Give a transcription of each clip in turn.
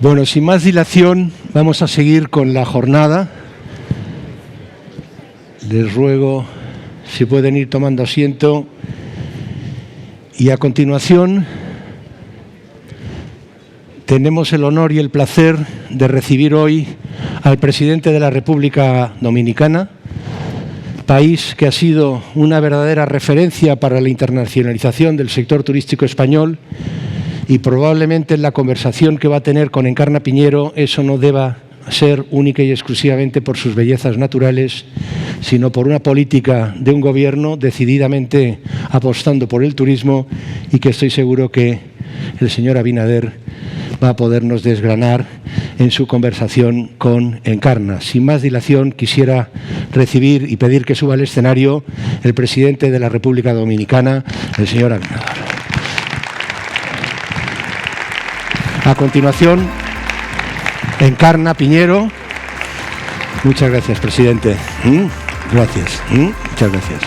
Bueno, sin más dilación, vamos a seguir con la jornada. Les ruego si pueden ir tomando asiento. Y a continuación tenemos el honor y el placer de recibir hoy al presidente de la República Dominicana, país que ha sido una verdadera referencia para la internacionalización del sector turístico español, y probablemente en la conversación que va a tener con Encarna Piñero eso no deba ser única y exclusivamente por sus bellezas naturales, sino por una política de un gobierno decididamente apostando por el turismo, y que estoy seguro que el señor Abinader va a podernos desgranar en su conversación con Encarna. Sin más dilación, quisiera recibir y pedir que suba al escenario el presidente de la República Dominicana, el señor Abinader. A continuación, Encarna Piñero. Muchas gracias, presidente. Gracias. Muchas gracias.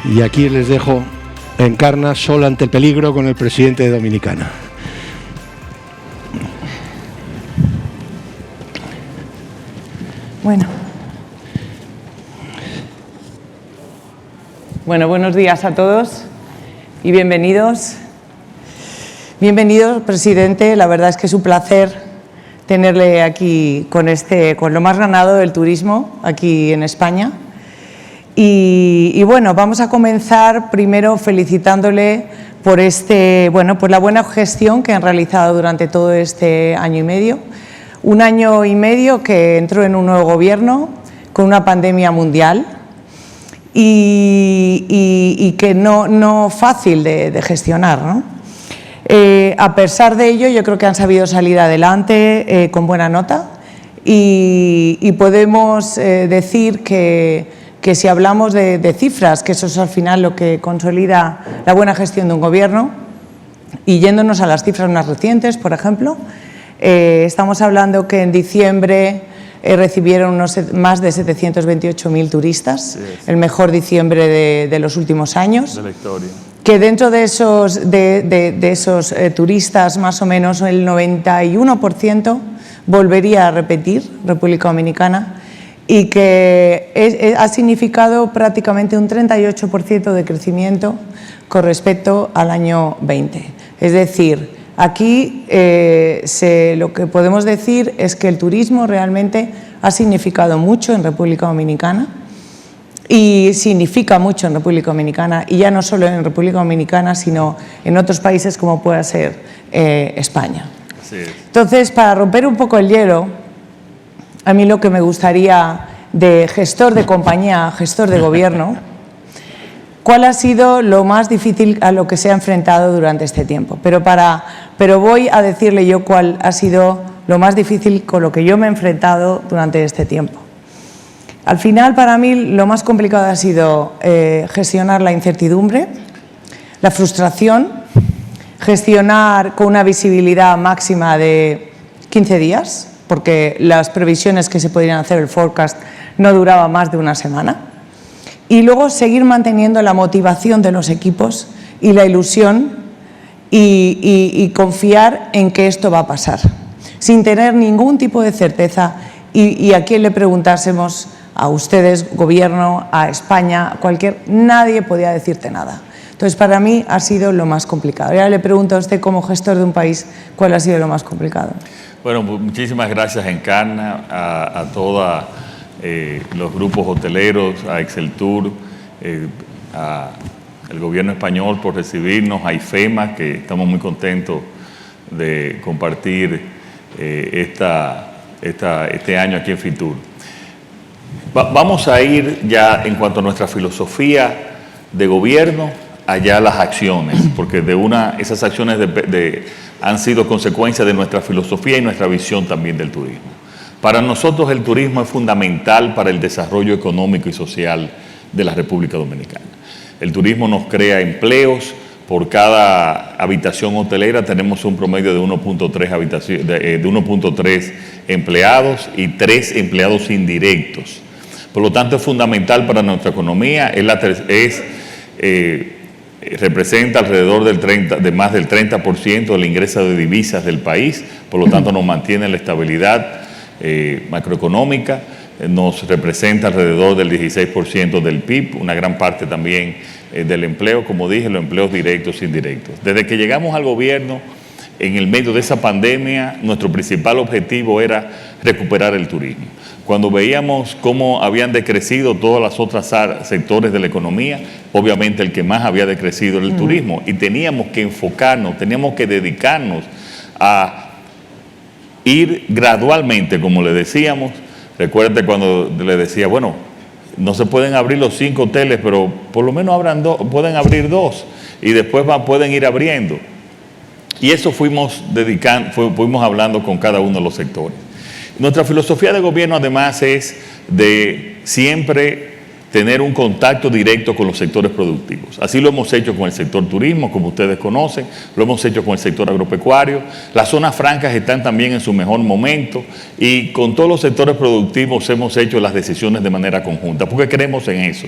Y aquí les dejo a Encarna sola ante el peligro con el presidente de Dominicana. Bueno, buenos días a todos y bienvenidos. Bienvenido, presidente. La verdad es que es un placer tenerle aquí con lo más ganado del turismo aquí en España. Y bueno, vamos a comenzar primero felicitándole por por la buena gestión que han realizado durante todo este año y medio. Un año y medio que entró en un nuevo gobierno con una pandemia mundial y que no fácil de gestionar, ¿no? A pesar de ello, yo creo que han sabido salir adelante con buena nota y podemos decir que si hablamos de cifras, que eso es al final lo que consolida la buena gestión de un gobierno, y yéndonos a las cifras más recientes, por ejemplo, estamos hablando que en diciembre recibieron más de 728.000 turistas, el mejor diciembre de los últimos años. De la historia. Que dentro de esos turistas, más o menos el 91% volvería a repetir República Dominicana, y que ha significado prácticamente un 38% de crecimiento con respecto al año 20. Es decir, aquí lo que podemos decir es que el turismo realmente ha significado mucho en República Dominicana, y significa mucho en República Dominicana, y ya no solo en República Dominicana, sino en otros países como pueda ser España. Sí. Entonces, para romper un poco el hielo, a mí lo que me gustaría, de gestor de compañía, gestor de gobierno, ¿cuál ha sido lo más difícil a lo que se ha enfrentado durante este tiempo? Pero voy a decirle yo cuál ha sido lo más difícil con lo que yo me he enfrentado durante este tiempo. Al final, para mí, lo más complicado ha sido gestionar la incertidumbre, la frustración, gestionar con una visibilidad máxima de 15 días, porque las previsiones que se podrían hacer, el forecast, no duraba más de una semana. Y luego seguir manteniendo la motivación de los equipos y la ilusión y confiar en que esto va a pasar, sin tener ningún tipo de certeza. Y a quién le preguntásemos, a ustedes, gobierno, a España, nadie podía decirte nada. Entonces, para mí ha sido lo más complicado. Y ahora le pregunto a usted, como gestor de un país, ¿cuál ha sido lo más complicado? Bueno, muchísimas gracias, Encarna, a todos los grupos hoteleros, a Exceltur, al gobierno español por recibirnos, a IFEMA, que estamos muy contentos de compartir este año aquí en Fitur. Vamos a ir ya, en cuanto a nuestra filosofía de gobierno, allá las acciones, porque esas acciones han sido consecuencia de nuestra filosofía y nuestra visión también del turismo. Para nosotros el turismo es fundamental para el desarrollo económico y social de la República Dominicana. El turismo nos crea empleos. Por cada habitación hotelera tenemos un promedio de 1.3 empleados y 3 empleados indirectos. Por lo tanto, es fundamental para nuestra economía, es representa alrededor de más del 30% del ingreso de divisas del país, por lo tanto nos mantiene la estabilidad macroeconómica, nos representa alrededor del 16% del PIB, una gran parte también del empleo, como dije, los empleos directos e indirectos. Desde que llegamos al gobierno, en el medio de esa pandemia, nuestro principal objetivo era recuperar el turismo. Cuando veíamos cómo habían decrecido todas las otras sectores de la economía, obviamente el que más había decrecido era el turismo, y teníamos que enfocarnos, teníamos que dedicarnos a ir gradualmente, como le decíamos. Recuerde cuando le decía, bueno, no se pueden abrir los 5 hoteles, pero por lo menos pueden abrir 2 y después pueden ir abriendo. Y eso fuimos hablando con cada uno de los sectores. Nuestra filosofía de gobierno además es de siempre tener un contacto directo con los sectores productivos. Así lo hemos hecho con el sector turismo, como ustedes conocen, lo hemos hecho con el sector agropecuario. Las zonas francas están también en su mejor momento y con todos los sectores productivos hemos hecho las decisiones de manera conjunta, porque creemos en eso.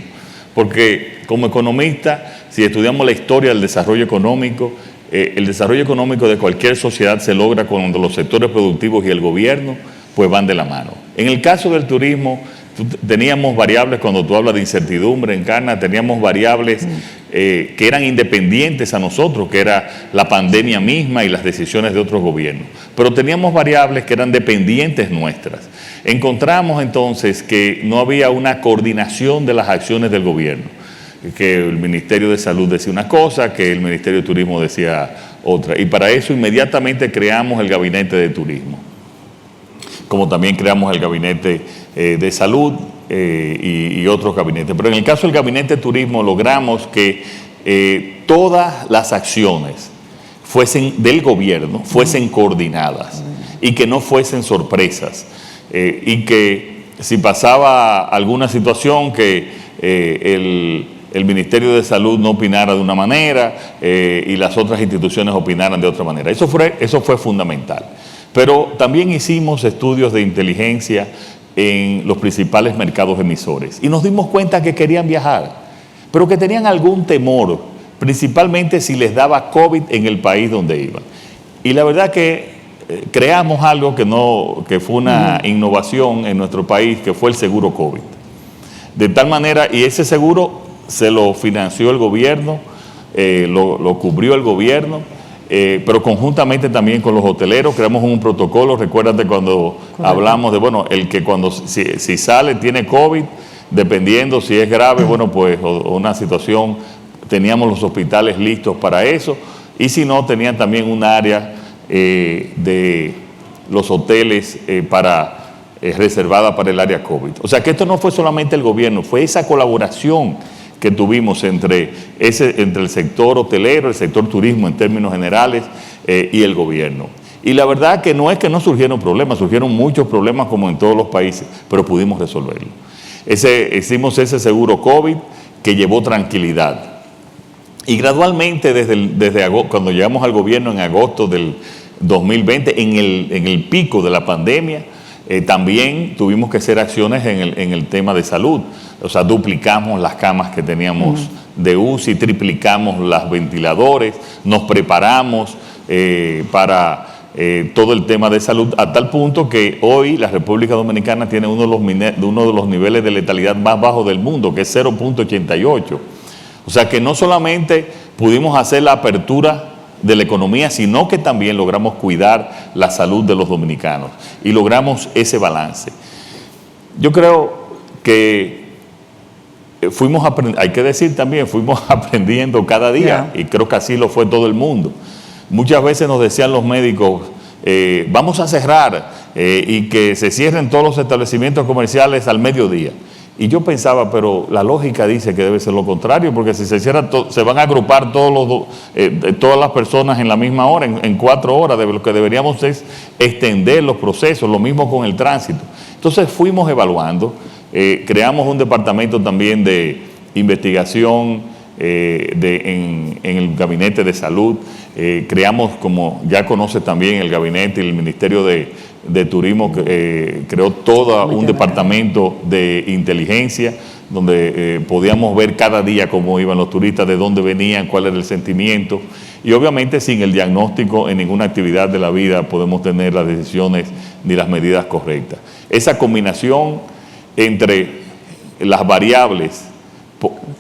Porque como economista, si estudiamos la historia del desarrollo económico, el desarrollo económico de cualquier sociedad se logra cuando los sectores productivos y el gobierno pues van de la mano. En el caso del turismo, teníamos variables, cuando tú hablas de incertidumbre en Encarna, teníamos variables que eran independientes a nosotros, que era la pandemia misma y las decisiones de otros gobiernos. Pero teníamos variables que eran dependientes nuestras. Encontramos entonces que no había una coordinación de las acciones del gobierno, que el Ministerio de Salud decía una cosa, que el Ministerio de Turismo decía otra. Y para eso inmediatamente creamos el Gabinete de Turismo, como también creamos el Gabinete de Salud y otros gabinetes. Pero en el caso del Gabinete de Turismo logramos que todas las acciones del gobierno fuesen coordinadas y que no fuesen sorpresas, y que si pasaba alguna situación que el Ministerio de Salud no opinara de una manera y las otras instituciones opinaran de otra manera. Eso fue fundamental. Pero también hicimos estudios de inteligencia en los principales mercados emisores y nos dimos cuenta que querían viajar, pero que tenían algún temor, principalmente si les daba COVID en el país donde iban. Y la verdad que creamos algo que fue una innovación en nuestro país, que fue el seguro COVID. De tal manera, y ese seguro se lo financió el gobierno, lo cubrió el gobierno, pero conjuntamente también con los hoteleros creamos un protocolo. Recuérdate cuando hablamos de, bueno, el que si sale tiene COVID, dependiendo si es grave, bueno, pues o una situación, teníamos los hospitales listos para eso, y si no, tenían también un área de los hoteles reservada para el área COVID. O sea que esto no fue solamente el gobierno, fue esa colaboración que tuvimos entre el sector hotelero, el sector turismo en términos generales y el gobierno. Y la verdad que no es que no surgieron problemas, surgieron muchos problemas como en todos los países, pero pudimos resolverlo. Hicimos ese seguro COVID que llevó tranquilidad. Y gradualmente, desde agosto, cuando llegamos al gobierno en agosto del 2020, en el pico de la pandemia, también tuvimos que hacer acciones en el tema de salud. O sea, duplicamos las camas que teníamos de UCI, triplicamos los ventiladores, nos preparamos para todo el tema de salud, a tal punto que hoy la República Dominicana tiene uno de los niveles de letalidad más bajos del mundo, que es 0.88. O sea que no solamente pudimos hacer la apertura de la economía, sino que también logramos cuidar la salud de los dominicanos y logramos ese balance. Yo creo que hay que decir también, fuimos aprendiendo cada día, y creo que así lo fue todo el mundo. Muchas veces nos decían los médicos, vamos a cerrar y que se cierren todos los establecimientos comerciales al mediodía. Y yo pensaba, pero la lógica dice que debe ser lo contrario, porque si se cierra, se van a agrupar todas las personas en la misma hora, en 4 horas. Lo que deberíamos es extender los procesos, lo mismo con el tránsito. Entonces fuimos evaluando, creamos un departamento también de investigación en el Gabinete de Salud, creamos, como ya conoce también el Gabinete y el Ministerio de Turismo, creó todo un departamento de inteligencia donde podíamos ver cada día cómo iban los turistas, de dónde venían, cuál era el sentimiento. Y obviamente sin el diagnóstico en ninguna actividad de la vida podemos tener las decisiones ni las medidas correctas. Esa combinación entre las variables,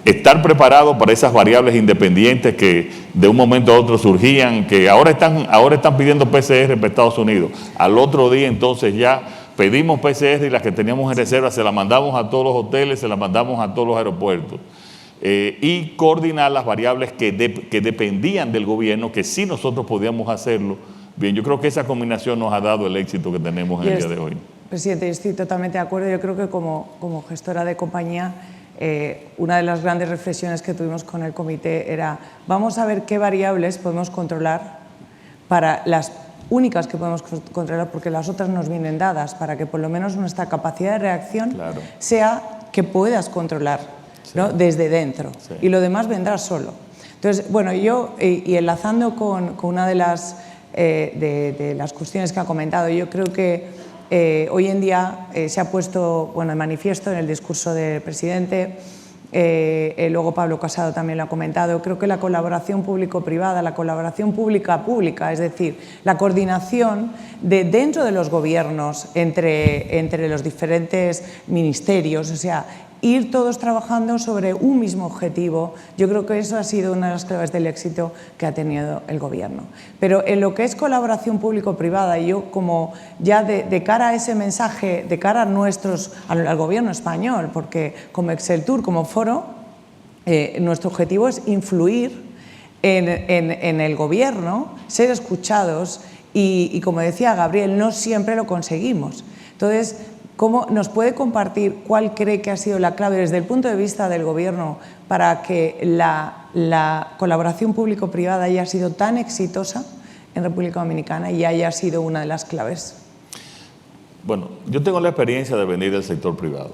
estar preparado para esas variables independientes que de un momento a otro surgían, que ahora están pidiendo PCR para Estados Unidos. Al otro día entonces ya pedimos PCR y las que teníamos en reserva se las mandamos a todos los hoteles, se las mandamos a todos los aeropuertos. Y coordinar las variables que dependían del gobierno, que sí nosotros podíamos hacerlo. Bien, yo creo que esa combinación nos ha dado el éxito que tenemos en el día de hoy. Presidente, estoy totalmente de acuerdo. Yo creo que como gestora de compañía, una de las grandes reflexiones que tuvimos con el comité era: vamos a ver qué variables podemos controlar, para las únicas que podemos controlar, porque las otras nos vienen dadas, para que por lo menos nuestra capacidad de reacción sea que puedas controlar, ¿no? Desde dentro, y lo demás vendrá solo. Entonces, bueno, yo, y enlazando con una de las cuestiones que ha comentado, yo creo que hoy en día se ha puesto de manifiesto en el discurso del presidente, luego Pablo Casado también lo ha comentado. Creo que la colaboración público-privada, la colaboración pública-pública, es decir, la coordinación dentro de los gobiernos entre los diferentes ministerios, o sea, ir todos trabajando sobre un mismo objetivo, yo creo que eso ha sido una de las claves del éxito que ha tenido el gobierno. Pero en lo que es colaboración público-privada, yo como ya de cara a ese mensaje, de cara al gobierno español, porque como Exceltur, como foro, nuestro objetivo es influir en el gobierno, ser escuchados y como decía Gabriel, no siempre lo conseguimos. Entonces, ¿cómo nos puede compartir cuál cree que ha sido la clave desde el punto de vista del gobierno para que la colaboración público-privada haya sido tan exitosa en República Dominicana y haya sido una de las claves? Bueno, yo tengo la experiencia de venir del sector privado.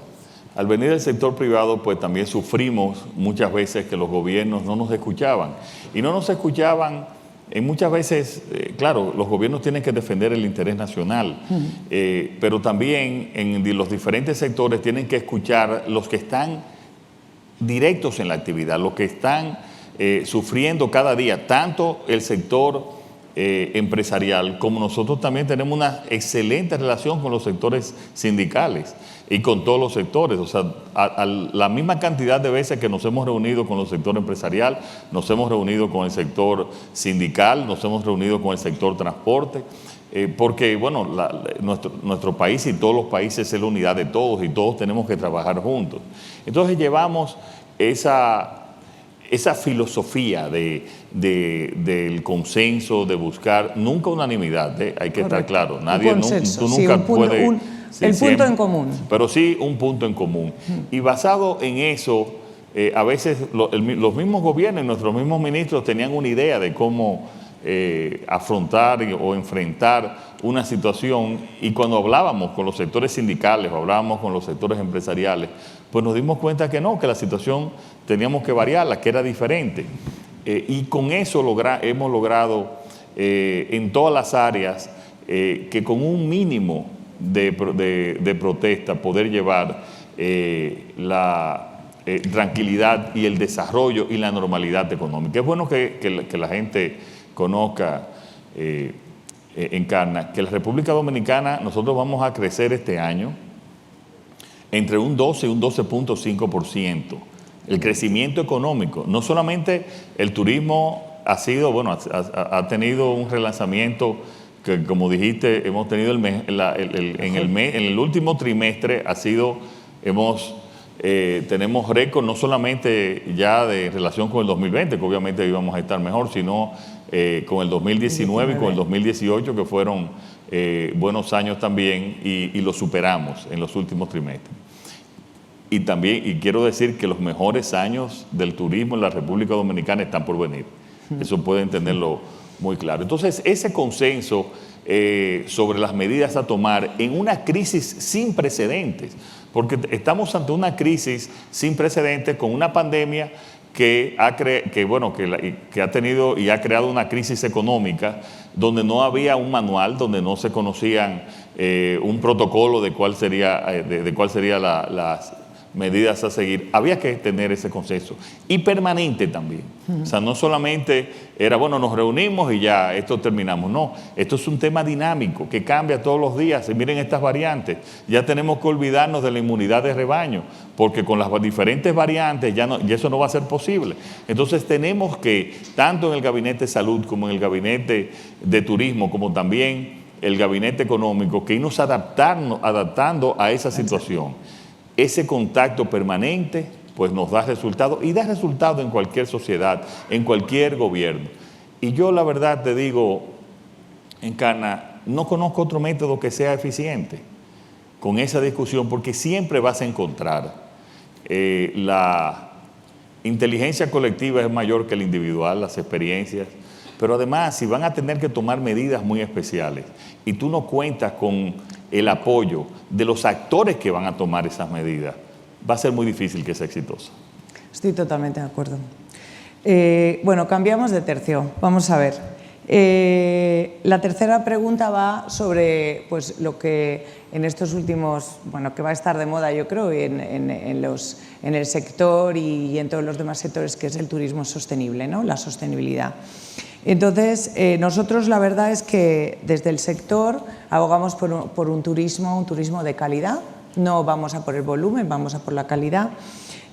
Al venir del sector privado, pues también sufrimos muchas veces que los gobiernos no nos escuchaban. Y no nos escuchaban. Muchas veces, claro, los gobiernos tienen que defender el interés nacional, pero también en los diferentes sectores tienen que escuchar los que están directos en la actividad, los que están sufriendo cada día, tanto el sector empresarial como nosotros también tenemos una excelente relación con los sectores sindicales y con todos los sectores. O sea, a la misma cantidad de veces que nos hemos reunido con el sector empresarial, nos hemos reunido con el sector sindical, nos hemos reunido con el sector transporte, porque bueno, nuestro país y todos los países es la unidad de todos y todos tenemos que trabajar juntos. Entonces llevamos esa filosofía del consenso, de buscar nunca unanimidad, hay que estar claro, nadie, tú nunca puedes... El punto en común. Pero sí un punto en común. Y basado en eso, a veces los mismos gobiernos y nuestros mismos ministros tenían una idea de cómo afrontar o enfrentar una situación, y cuando hablábamos con los sectores sindicales o hablábamos con los sectores empresariales, pues nos dimos cuenta que no, que la situación teníamos que variarla, que era diferente. Y con eso hemos logrado en todas las áreas que con un mínimo de protesta poder llevar la tranquilidad y el desarrollo y la normalidad económica. Es bueno que la gente conozca, Encarna, que la República Dominicana nosotros vamos a crecer este año entre un 12 y un 12.5%. El crecimiento económico, no solamente el turismo ha tenido un relanzamiento que, como dijiste, hemos tenido en el último trimestre tenemos récord no solamente ya de relación con el 2020, que obviamente íbamos a estar mejor, sino con el 2019 y con el 2018, que fueron buenos años también, y lo superamos en los últimos trimestres. Y quiero decir que los mejores años del turismo en la República Dominicana están por venir. Eso pueden tenerlo muy claro. Entonces, ese consenso sobre las medidas a tomar en una crisis sin precedentes, porque estamos ante una crisis sin precedentes con una pandemia que ha tenido y ha creado una crisis económica donde no había un manual, donde no se conocían un protocolo de cuál sería medidas a seguir. Había que tener ese consenso. Y permanente también. O sea, no solamente era, bueno, nos reunimos y ya, esto terminamos. No, esto es un tema dinámico que cambia todos los días. Y miren estas variantes. Ya tenemos que olvidarnos de la inmunidad de rebaño, porque con las diferentes variantes ya eso no va a ser posible. Entonces tenemos que, tanto en el Gabinete de Salud como en el Gabinete de Turismo, como también el Gabinete Económico, que irnos adaptando a esa situación. Ese contacto permanente pues nos da resultados y da resultados en cualquier sociedad, en cualquier gobierno. Y yo la verdad te digo, Encarna, no conozco otro método que sea eficiente con esa discusión, porque siempre vas a encontrar la inteligencia colectiva es mayor que la individual, las experiencias, pero además si van a tener que tomar medidas muy especiales y tú no cuentas con el apoyo de los actores que van a tomar esas medidas, va a ser muy difícil que sea exitosa. Estoy totalmente de acuerdo. Bueno, cambiamos de tercio. Vamos a ver. La tercera pregunta va sobre pues, lo que en estos últimos, bueno, que va a estar de moda yo creo en el sector y en todos los demás sectores, que es el turismo sostenible, ¿no? La sostenibilidad. Entonces, nosotros la verdad es que desde el sector abogamos por un turismo de calidad. No vamos a por el volumen, vamos a por la calidad.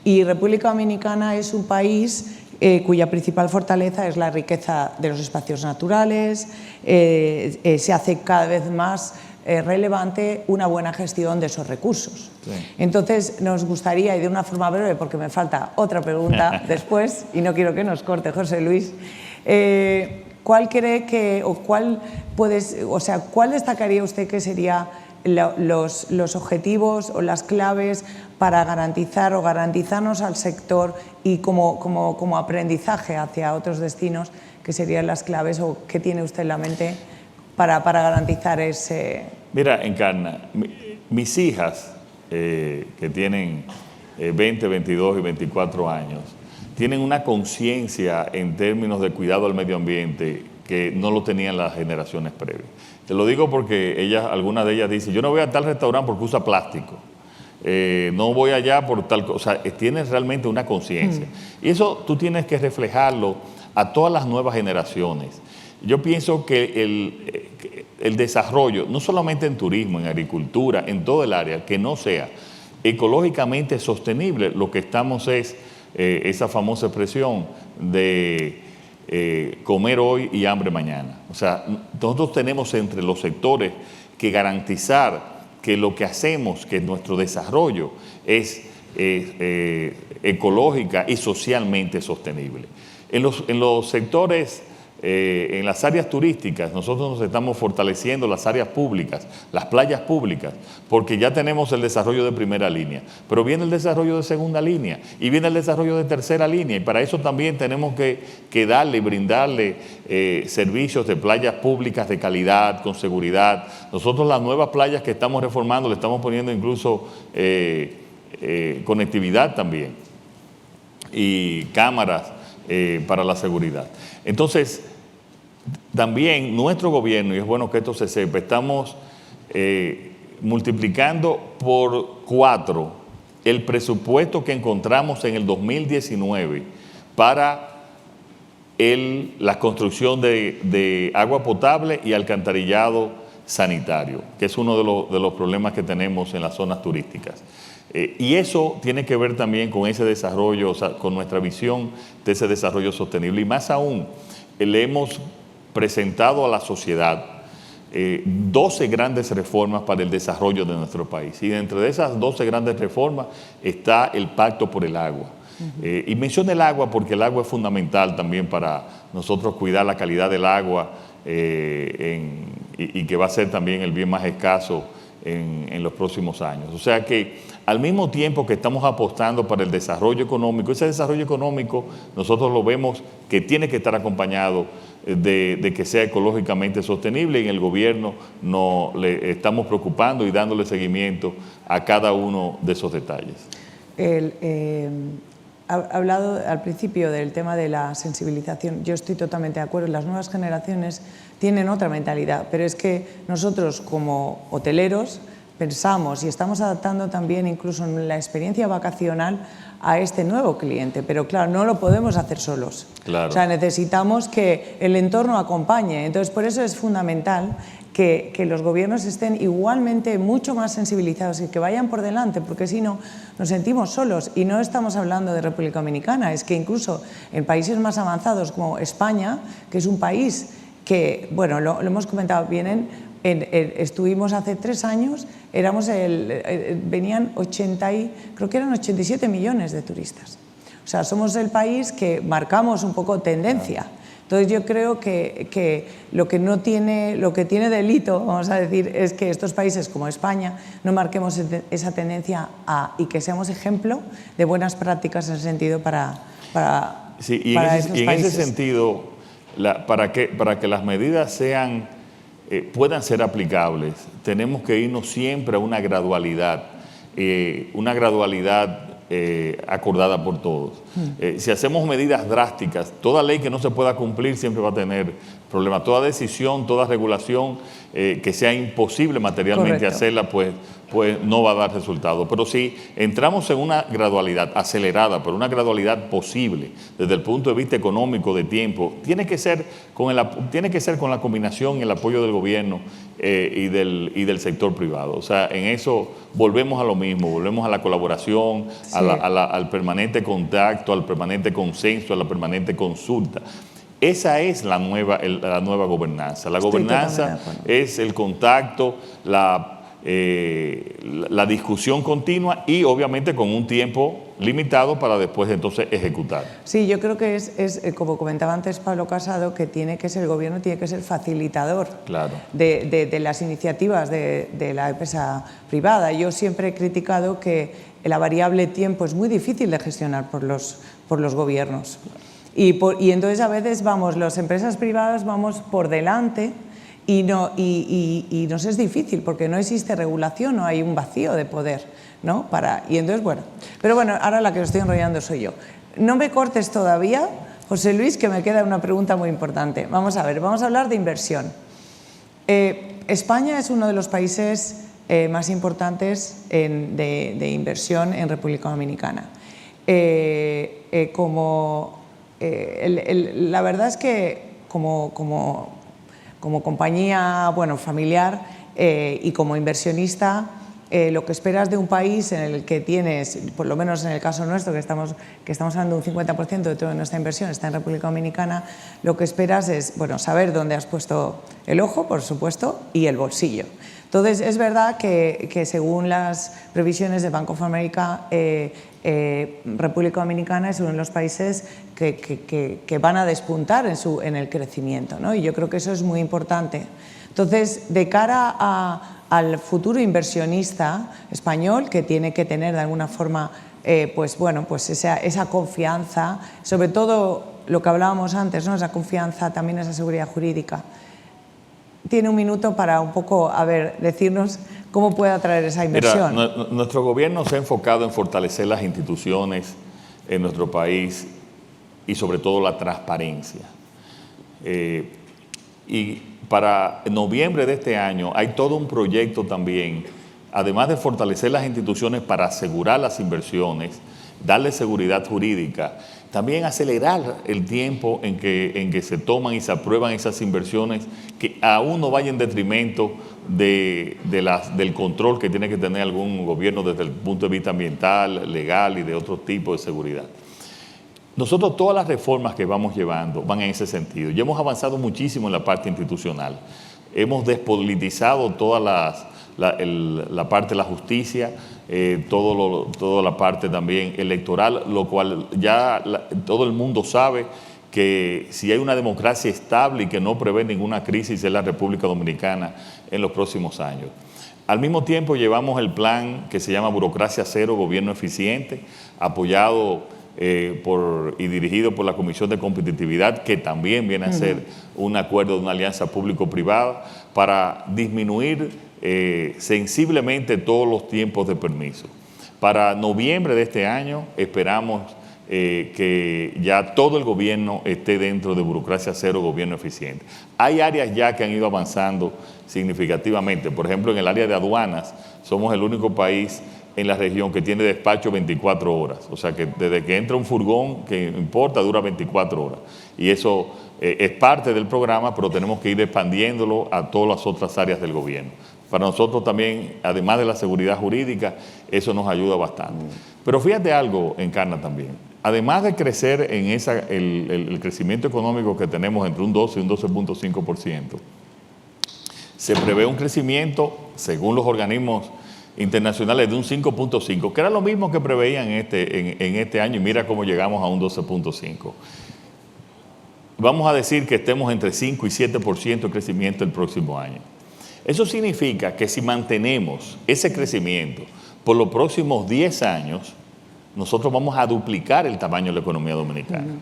Y República Dominicana es un país cuya principal fortaleza es la riqueza de los espacios naturales. Se hace cada vez más relevante una buena gestión de esos recursos. Sí. Entonces, nos gustaría, y de una forma breve, porque me falta otra pregunta después, y no quiero que nos corte José Luis, ¿cuál cree que, o cuál destacaría usted que sería los objetivos o las claves para garantizar o garantizarnos al sector y como aprendizaje hacia otros destinos, que serían las claves o qué tiene usted en la mente para garantizar ese? Mira, Encarna, mis hijas, que tienen 20, 22 y 24 años, tienen una conciencia en términos de cuidado al medio ambiente que no lo tenían las generaciones previas. Te lo digo porque algunas de ellas dicen, yo no voy a tal restaurante porque usa plástico, no voy allá por tal cosa. O sea, tienes realmente una conciencia. Y eso tú tienes que reflejarlo a todas las nuevas generaciones. Yo pienso que el desarrollo, no solamente en turismo, en agricultura, en todo el área, que no sea ecológicamente sostenible, lo que estamos es esa famosa expresión de comer hoy y hambre mañana. O sea, nosotros tenemos entre los sectores que garantizar que lo que hacemos, que nuestro desarrollo es ecológica y socialmente sostenible. En los sectores, en las áreas turísticas, nosotros nos estamos fortaleciendo las áreas públicas, las playas públicas, porque ya tenemos el desarrollo de primera línea, pero viene el desarrollo de segunda línea y viene el desarrollo de tercera línea, y para eso también tenemos que darle y brindarle servicios de playas públicas de calidad, con seguridad. Nosotros las nuevas playas que estamos reformando le estamos poniendo incluso conectividad también y cámaras para la seguridad. Entonces, también nuestro gobierno, y es bueno que esto se sepa, estamos multiplicando por 4 el presupuesto que encontramos en el 2019 para la construcción de agua potable y alcantarillado sanitario, que es uno de los problemas que tenemos en las zonas turísticas. Y eso tiene que ver también con ese desarrollo, o sea, con nuestra visión de ese desarrollo sostenible. Y más aún, le hemos presentado a la sociedad 12 grandes reformas para el desarrollo de nuestro país. Y dentro de esas 12 grandes reformas está el Pacto por el Agua. Y menciono el agua porque el agua es fundamental también para nosotros cuidar la calidad del agua y que va a ser también el bien más escaso en los próximos años. O sea que al mismo tiempo que estamos apostando para el desarrollo económico, ese desarrollo económico nosotros lo vemos que tiene que estar acompañado de que sea ecológicamente sostenible, y en el gobierno le estamos preocupando y dándole seguimiento a cada uno de esos detalles. Ha hablado al principio del tema de la sensibilización. Yo estoy totalmente de acuerdo. Las nuevas generaciones tienen otra mentalidad, pero es que nosotros como hoteleros pensamos y estamos adaptando también incluso la experiencia vacacional a este nuevo cliente, pero claro, no lo podemos hacer solos. Claro. O sea, necesitamos que el entorno acompañe. Entonces, por eso es fundamental que los gobiernos estén igualmente mucho más sensibilizados y que vayan por delante, porque si no, nos sentimos solos. Y no estamos hablando de República Dominicana, es que incluso en países más avanzados como España, que es un país que, bueno, lo hemos comentado, estuvimos hace 3 años, venían creo que eran 87 millones de turistas. O sea, somos el país que marcamos un poco tendencia. Entonces yo creo que lo que tiene delito, vamos a decir, es que estos países como España no marquemos esa tendencia y que seamos ejemplo de buenas prácticas en ese sentido para sí, y esos en países. ese sentido, para que las medidas puedan ser aplicables, tenemos que irnos siempre a una gradualidad acordada por todos. Si hacemos medidas drásticas, toda ley que no se pueda cumplir siempre va a tener problemas. Toda decisión, toda regulación que sea imposible materialmente Correcto. hacerla, pues no va a dar resultado. Pero si entramos en una gradualidad acelerada, pero una gradualidad posible desde el punto de vista económico, de tiempo, tiene que ser con la combinación y el apoyo del gobierno y del sector privado. O sea, en eso volvemos a lo mismo, volvemos a la colaboración, sí, al permanente contacto, al permanente consenso, a la permanente consulta. Esa es la nueva gobernanza. La gobernanza es el contacto, la discusión continua y obviamente con un tiempo limitado para después entonces ejecutar. Sí, yo creo que es como comentaba antes Pablo Casado, que el gobierno tiene que ser facilitador, claro, de las iniciativas de la empresa privada. Yo siempre he criticado que la variable tiempo es muy difícil de gestionar por los gobiernos. Y entonces a veces las empresas privadas vamos por delante y nos es difícil porque no existe regulación, no hay un vacío de poder, ¿no? Y entonces, bueno, pero bueno, ahora la que lo estoy enrollando soy yo. No me cortes todavía, José Luis, que me queda una pregunta muy importante. Vamos a ver, vamos a hablar de inversión. España es uno de los países más importantes de inversión en República Dominicana. La verdad es que como compañía familiar y como inversionista, lo que esperas de un país en el que tienes, por lo menos en el caso nuestro, que estamos hablando de un 50% de toda nuestra inversión está en República Dominicana, lo que esperas es saber dónde has puesto el ojo, por supuesto, y el bolsillo. Entonces, es verdad que según las previsiones de Bank of America, República Dominicana es uno de los países que van a despuntar en el crecimiento, ¿no? Y yo creo que eso es muy importante. Entonces, de cara al futuro inversionista español, que tiene que tener de alguna forma esa confianza, sobre todo lo que hablábamos antes, ¿no? Esa confianza, también esa seguridad jurídica. Tiene un minuto para un poco, decirnos cómo puede atraer esa inversión. Mira, nuestro gobierno se ha enfocado en fortalecer las instituciones en nuestro país y sobre todo la transparencia. Y para noviembre de este año hay todo un proyecto también, además de fortalecer las instituciones para asegurar las inversiones, darle seguridad jurídica, también acelerar el tiempo en que se toman y se aprueban esas inversiones, que aún no vaya en detrimento del control que tiene que tener algún gobierno desde el punto de vista ambiental, legal y de otro tipo de seguridad. Nosotros todas las reformas que vamos llevando van en ese sentido. Ya hemos avanzado muchísimo en la parte institucional. Hemos despolitizado toda la parte de la justicia, toda la parte también electoral, lo cual todo el mundo sabe que si hay una democracia estable y que no prevé ninguna crisis en la República Dominicana en los próximos años. Al mismo tiempo llevamos el plan que se llama Burocracia Cero, Gobierno Eficiente, apoyado y dirigido por la Comisión de Competitividad, que también viene a ser un acuerdo de una alianza público-privada para disminuir sensiblemente todos los tiempos de permiso. Para noviembre de este año esperamos que ya todo el gobierno esté dentro de burocracia cero, gobierno eficiente. Hay áreas ya que han ido avanzando significativamente. Por ejemplo, en el área de aduanas, somos el único país en la región que tiene despacho 24 horas. O sea que desde que entra un furgón que importa, dura 24 horas. Y eso es parte del programa, pero tenemos que ir expandiéndolo a todas las otras áreas del gobierno. Para nosotros también, además de la seguridad jurídica, eso nos ayuda bastante. Pero fíjate algo, Encarna, también. Además de crecer en el crecimiento económico que tenemos entre un 12 y un 12.5%, se prevé un crecimiento, según los organismos internacionales, de un 5.5%, que era lo mismo que preveían en este año, y mira cómo llegamos a un 12.5%. Vamos a decir que estemos entre 5 y 7% de crecimiento el próximo año. Eso significa que si mantenemos ese crecimiento por los próximos 10 años, nosotros vamos a duplicar el tamaño de la economía dominicana.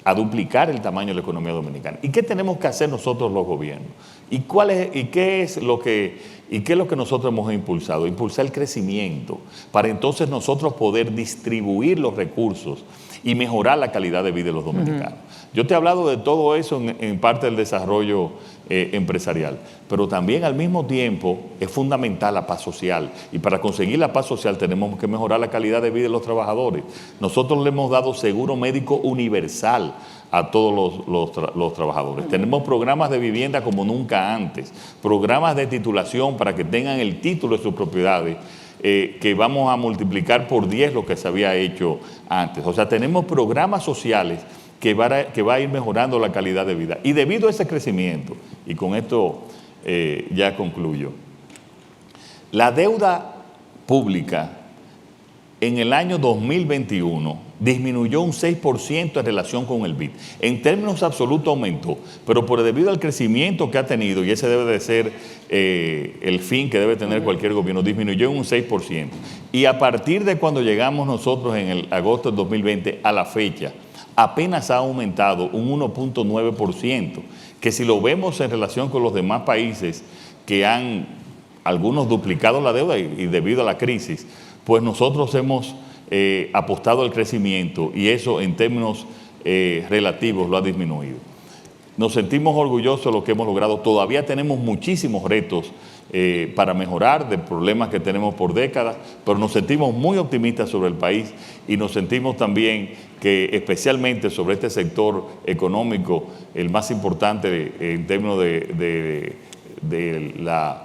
A duplicar el tamaño de la economía dominicana. ¿Y qué tenemos que hacer nosotros los gobiernos? ¿Y qué es lo que nosotros hemos impulsado? Impulsar el crecimiento para entonces nosotros poder distribuir los recursos y mejorar la calidad de vida de los dominicanos. Yo te he hablado de todo eso en parte del desarrollo empresarial, pero también al mismo tiempo es fundamental la paz social, y para conseguir la paz social tenemos que mejorar la calidad de vida de los trabajadores. Nosotros le hemos dado seguro médico universal a todos los trabajadores. Tenemos programas de vivienda como nunca antes, programas de titulación para que tengan el título de sus propiedades, que vamos a multiplicar por 10 lo que se había hecho antes. O sea, tenemos programas sociales que va a ir mejorando la calidad de vida. Y debido a ese crecimiento, y con esto ya concluyo, la deuda pública en el año 2021 disminuyó un 6% en relación con el PIB. En términos absolutos aumentó, pero debido al crecimiento que ha tenido, y ese debe de ser el fin que debe tener cualquier gobierno, disminuyó en un 6%. Y a partir de cuando llegamos nosotros en el agosto del 2020 a la fecha, apenas ha aumentado un 1.9%, que si lo vemos en relación con los demás países que han algunos duplicado la deuda y debido a la crisis, pues nosotros hemos apostado al crecimiento, y eso en términos relativos lo ha disminuido. Nos sentimos orgullosos de lo que hemos logrado. Todavía tenemos muchísimos retos para mejorar, de problemas que tenemos por décadas, pero nos sentimos muy optimistas sobre el país, y nos sentimos también que especialmente sobre este sector económico, el más importante en términos de las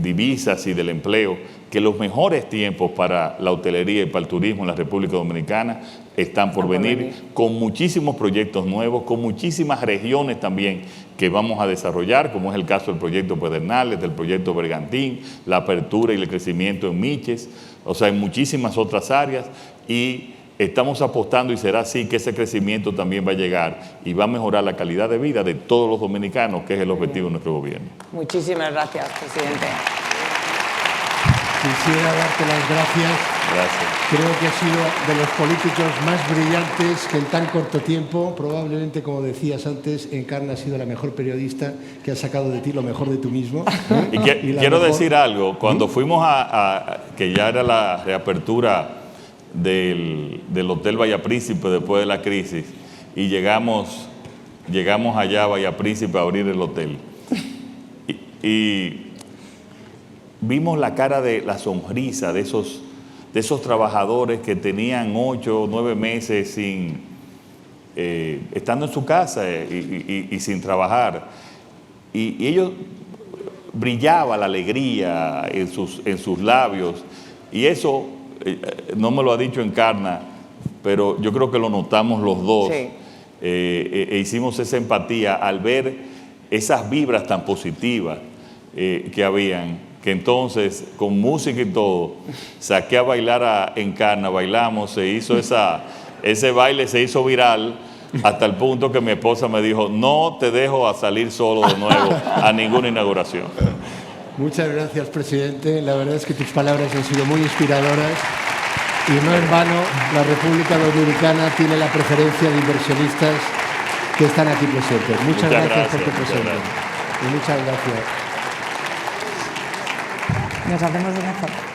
divisas y del empleo, que los mejores tiempos para la hotelería y para el turismo en la República Dominicana están por venir, con muchísimos proyectos nuevos, con muchísimas regiones también que vamos a desarrollar, como es el caso del proyecto Pedernales, del proyecto Bergantín, la apertura y el crecimiento en Miches, o sea, en muchísimas otras áreas, y estamos apostando, y será así, que ese crecimiento también va a llegar y va a mejorar la calidad de vida de todos los dominicanos, que es el objetivo de nuestro gobierno. Muchísimas gracias, presidente. Quisiera darte las gracias. Gracias. Creo que has sido de los políticos más brillantes que en tan corto tiempo, probablemente, como decías antes, Encarna ha sido la mejor periodista que ha sacado de ti lo mejor de tú mismo. Y quiero decir algo, cuando fuimos que ya era la reapertura del Hotel Bahía Príncipe después de la crisis, y llegamos allá a Bahía Príncipe a abrir el hotel, y vimos la cara de la sonrisa de esos trabajadores que tenían 8 o 9 meses estando en su casa y sin trabajar, y ellos brillaba la alegría en sus labios, y eso no me lo ha dicho Encarna, pero yo creo que lo notamos los dos. Sí. Hicimos esa empatía al ver esas vibras tan positivas que habían, que entonces con música y todo saqué a bailar a Encarna, bailamos, se hizo ese baile se hizo viral, hasta el punto que mi esposa me dijo: no te dejo a salir solo de nuevo a ninguna inauguración. Muchas gracias, presidente. La verdad es que tus palabras han sido muy inspiradoras, y no en vano la República Dominicana tiene la preferencia de inversionistas que están aquí presentes. Muchas gracias por tu presencia. Y muchas gracias. Nos hacemos una foto.